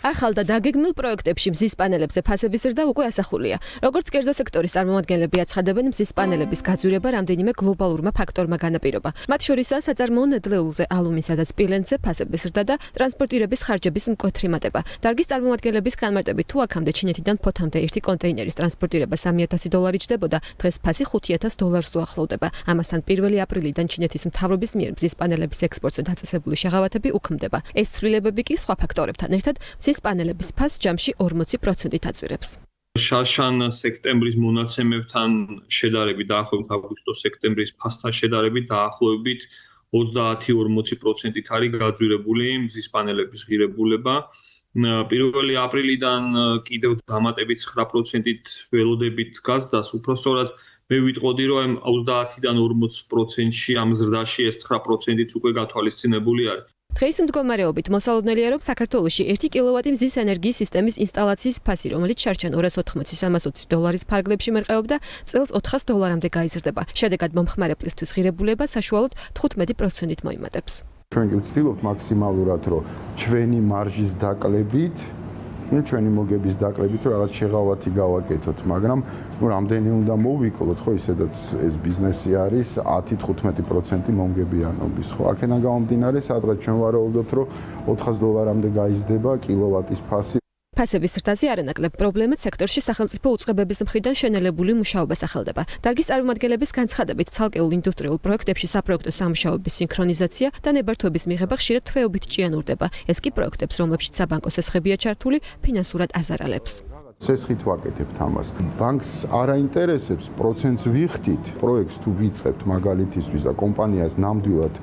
ახალ და დაგეგმილ პროექტებში მზის პანელებზე ფასების ზრდა უკვე ასახულია. როგორც კერძო სექტორის წარმომადგენლები აცხადებენ, მზის პანელების გაძვირება რამდენიმე გლობალურმა ფაქტორმა განაპირობა. მათ შორისაა საწარმოო ნედლეულზე, ალუმინსა და სპილენძზე ფასების ზრდა და ტრანსპორტირების ხარჯების მკვეთრი მატება. დარგის წარმომადგენლების განმარტებით, თუ აქამდე ჩინეთიდან ფოთამდე ერთი კონტეინერის ტრანსპორტირება $3,000 ჯდებოდა, დღეს ფასი $5,000 უახლოვდება. ამასთან 1 აპრილიდან ჩინეთის მთავრობის მიერ მზის პანელების ექსპორტზე დაწესებული შეღავათები უქმდება. ეს ცვლილებები კი სხვა ფაქტორებთან ერთად მზის პანელების ფასს ჯამში 40%-ით აწვირებს. შაშან სექტემბრის მონაცემებთან შედარებით დაახლოებით აგვისტო-სექტემბრის ფასთან შედარებით დაახლოებით 30-40%-ით არის გაძვირებული მზის პანელების ღირებულება. 1 აპრილიდან კიდევ დამატებით 9%-ით ველოდებით გაზდას, უпростоრად მე ვიტყოდი, რომ 30-დან 40%-ში ამ ზრდაში ეს 9%-იც უკვე გათვალისწინებული არის. დღეის მდგომარეობით მოსალოდნელია, რომ საქართველოში 1 კილოვატი მზის ენერგიის სისტემის ინსტალაციის ფასი, რომელიც შარჩენ $280-320 ფარგლებში მერყეობდა, წელს $400-მდე გაიზრდება. შედეგად მომხმარებლისთვის ღირებულება საშუალოდ 15%-ით მოიმატებს. ჩვენ კი ვცდილობთ მაქსიმალურად, რომ ჩვენი მარჟის დაკლებით ჩვენი მოგების დაკლებით რაღაც შეღავათი გავაკეთოთ, მაგრამ რამდენი უნდა მოვიკლოთ, ხო, ისედაც ეს ბიზნესი არის 10-15% მომგებიანობის, ხო? აქედან გამომდინარე, სადღაც ჩვენ ვარაუდობთ, რომ $400-მდე გაიზრდება კილოვატის ფასი. ფასების ზრდაზე არანაკლებ პრობლემად სექტორში სახელმწიფო უწყებების მხრიდან შენელებული მუშაობა სახელდება. დარგის წარმომადგენლების განცხადებით, ცალკეულ ინდუსტრიულ პროექტებში საპროექტო სამუშაოების სინქრონიზაცია და ნებართვების მიღება ხშირად თვეობით ჭიანურდება. ეს კი პროექტებს, რომლებშიც საბანკო სესხებია ჩართული, ფინანსურად აზარალებს. სესხით ვაკეთებთ ამას. ბანკს არ აინტერესებს პროცენტს ვიხდით, პროექტს თუ ვიწყებთ მაგალითისთვის და კომპანიას ნამდვილად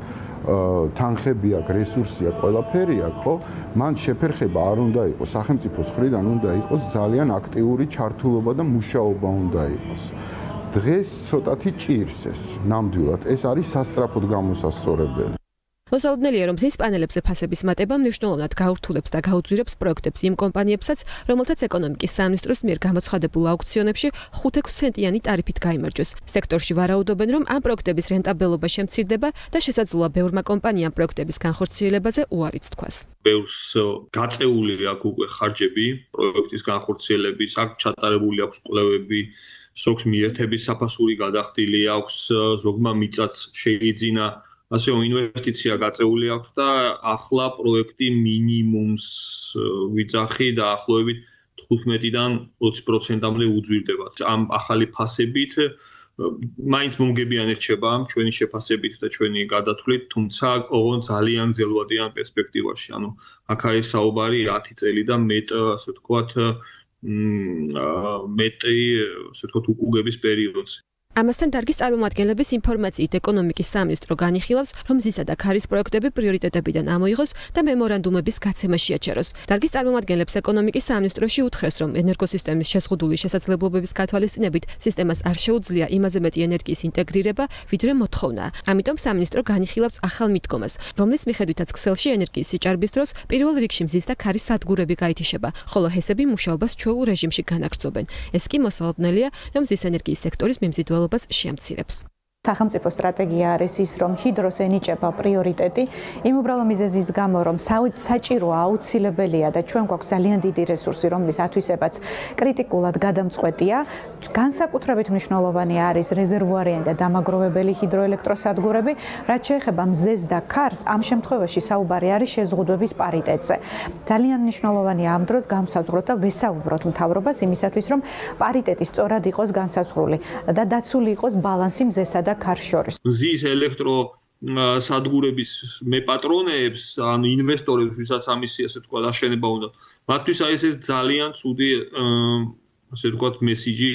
თანხები აქვს, რესურსი აქვს, ყველაფერი აქვს, ხო? მან შეფერხება არ უნდა იყოს, სახელმწიფოს მხრიდან უნდა იყოს ძალიან აქტიური ჩართულობა და მუშაობა უნდა იყოს. დღეს ცოტათი ჭირს ეს, ნამდვილად, ეს არის სასწრაფოდ გამოსასწორებელი. მოსალოდნელია, რომ მზის პანელებზე ფასების მატება მნიშვნელოვნად გაურთულებს და გაუძვირებს პროექტებს იმ კომპანიებსაც, რომელთაც ეკონომიკის სამინისტროს მიერ გამოცხადებულ აუქციონებში 5 ცენტიანი ტარიფით გაიმარჯვეს. სექტორში ვარაუდობენ, რომ ამ პროექტების რენტაბელობა შემცირდება და შესაძლოა ბევრმა კომპანიამ პროექტების განხორციელებაზე უარიც თქვას. ბევრს გაწეული აქვს უკვე ხარჯები პროექტის განხორციელების, აქ ჩატარებული აქვს კვლევები, ზოგს მიერთების საფასური გადახდილი აქვს, ზოგმა მიწაც შეიძინა. ასე რომ ინვესტიცია გაწეული აქვს და ახლა პროექტი მინიმუმს ვიძახი დაახლოებით 15-დან 20%-მდე უძვირდება. ამ ახალი ფასებით მაინც მომგებიანი რჩება ჩვენი შეფასებით და ჩვენი გადათვლით, თუმცა ოღონდ ძალიან გრძელვადიან პერსპექტივაში. ანუ აქ არის საუბარი 10 წელი და მეტ, ასე ვთქვათ, მეტი, ასე ვთქვათ, უკუგების პერიოდზე. ამასთან დარგის წარმომადგენლების ინფორმაციით ეკონომიკის სამინისტრო განიხილავს, რომ მზისა და ქარის პროექტები პრიორიტეტებიდან ამოიღოს და მემორანდუმების გაცემა შეაჩეროს. დარგის წარმომადგენლებს ეკონომიკის სამინისტროში უთხრეს, რომ ენერგოსისტემის შეზღუდული შესაძლებლობების გათვალისწინებით სისტემას არ შეუძლია იმაზე მეტი ენერგიის ინტეგრირება, ვიდრე მოთხოვნაა. ამიტომ სამინისტრო განიხილავს ახალ მიდგომას, რომლის მიხედვითაც ქსელში ენერგიის სიჭარბის დროს პირველ რიგში მზის და ქარის სადგურები გაითიშება, ხოლო ჰესები მუშაობას ჩვეულ რეჟიმში განაგრძობენ. ეს კი მოსალოდნელია, რომ მზის ენერგიის სექტორის მიმზიდველობას შეამცირებს. სახელმწიფო სტრატეგია არის ის, რომ ჰიდროს ენიჭება პრიორიტეტი, იმ უბრალო მიზეზის გამო, რომ საჭიროა, აუცილებელია და ჩვენ გვაქვს ძალიან დიდი რესურსი, რომლის ათვისებაც კრიტიკულად გადამწყვეტია. განსაკუთრებით მნიშვნელოვანი არის რეზერვუარიანი და დამაგროვებელი ჰიდროელექტროსადგურები, რაც შეეხება მზეს და ქარს, ამ შემთხვევაში საუბარი არის შეზღუდვების პარიტეტზე. ძალიან მნიშვნელოვანია ამ დროს განსაზღვროთ და ვესაუბროთ მთავრობას იმისათვის, რომ პარიტეტი სწორად იყოს განსაზღვრული და დაცული იყოს ბალანსი მზესა და ქარს შორის. მზის ელექტრო სადგურების მეპატრონეებს, ანუ ინვესტორებს, ვისაც ამისი ასე ვთქვათ აშენება უნდა, მათთვის არის ეს ძალიან ცუდი ასე ვთქვათ მესიჯი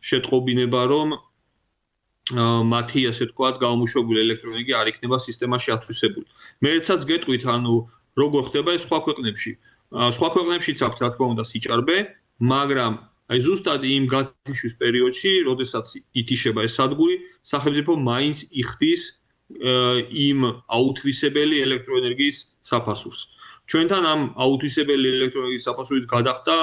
შეტყობინება, რომ მათი ასე ვთქვათ გამოშვებული ელექტროენერგია არ იქნება სისტემაში ათვისებული. მეცაც გეტყვით, ანუ როგორ ხდება ეს სხვა ქვეყნებში. სხვა ქვეყნებშიც აქვს რა თქმა უნდა სიჭარბე, მაგრამ აი ზუსტად იმ გათიშვის პერიოდში, როდესაც ითიშება ეს სადგური, სახელმწიფო მაინც იხდის იმ აუთვისებელი ელექტროენერგიის საფასურს. ჩვენთან ამ აუთვისებელი ელექტროენერგიის საფასურის გადახდა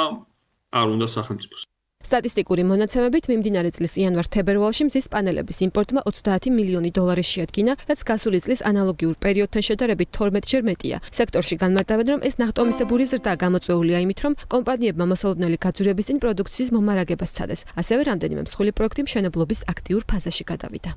არ უნდა სახელმწიფოს. სტატისტიკური მონაცემებით მიმდინარე წლის იანვარ-თებერვალში მზის პანელების იმპორტმა 30 მილიონი დოლარი შეადგინა, რაც გასული წლის ანალოგიურ პერიოდთან შედარებით 12-ჯერ მეტია. სექტორში განმარტავენ, რომ ეს ნახტომისებური ზრდა გამოწვეულია იმით, რომ კომპანიებმა მოსალოდნელი გაძვირების წინ პროდუქციის მომარაგებას სცადეს. ასევე რამდენიმე მსხვილი პროექტი მშენებლობის აქტიურ ფაზაში გადავიდა.